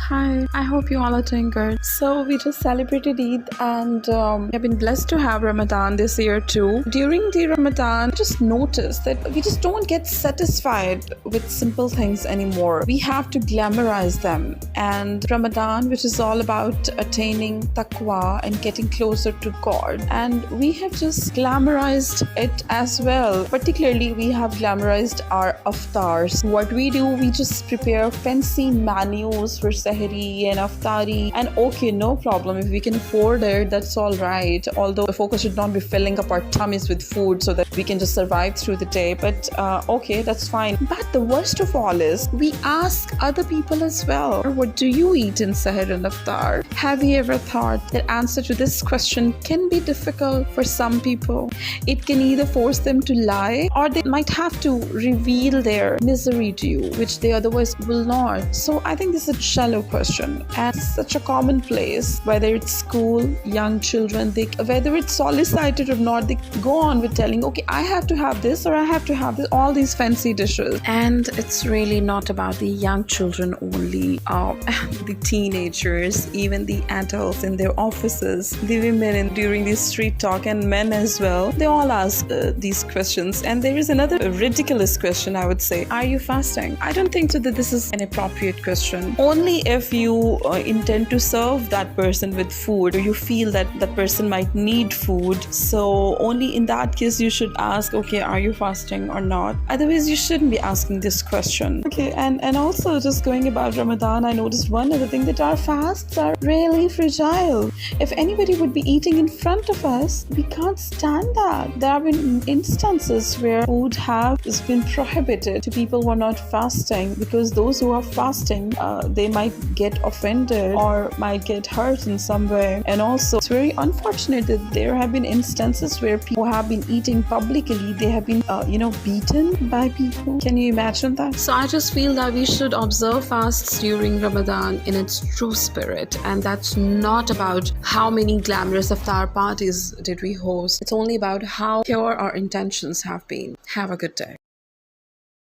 Hi, I hope you all are doing good. So, we just celebrated Eid and we have been blessed to have Ramadan this year too. During the Ramadan, I just noticed that we just don't get satisfied with simple things anymore. We have to glamorize them. And Ramadan, which is all about attaining taqwa and getting closer to God, and we have just glamorized it as well. Particularly, we have glamorized our Aftars. What we do, we just prepare fancy menus for Sehri and Aftari, and okay, no problem. If we can afford it, that's all right. Although the focus should not be filling up our tummies with food so that we can just survive through the day. But okay, that's fine. But the worst of all is we ask other people as well, what do you eat in Seher and Aftar? Have you ever thought that answer to this question can be difficult for some people? It can either force them to lie or they might have to reveal their misery to you, which they otherwise will not. So I think this is a shallow question and such a commonplace, whether it's school, young children, whether it's solicited or not, they go on with telling, okay, I have to have this or I have to have this, all these fancy dishes. And it's really not about the young children only, the teenagers, even the adults in their offices, the women during the street talk, and men as well. They all ask these questions. And there is another ridiculous question, I would say. Are you fasting? I don't think so that this is an appropriate question. Only if you intend to serve that person with food or you feel that that person might need food. So only in that case you should ask, okay, are you fasting or not? Otherwise, you shouldn't be asking this question. Okay, and also just going about Ramadan, I noticed one other thing, that our fasts are really fragile. If anybody would be eating in front of us, we can't stand that. There have been instances where food has been prohibited to people who are not fasting, because those who are fasting, they might get offended or might get hurt in some way. And also, it's very unfortunate that there have been instances where people have been eating publicly, they have been, beaten by people. Can you imagine that? So I just feel that we should observe fasts during Ramadan in its true spirit. And that's not about how many glamorous iftar parties did we host. It's only about how pure our intentions have been. Have a good day.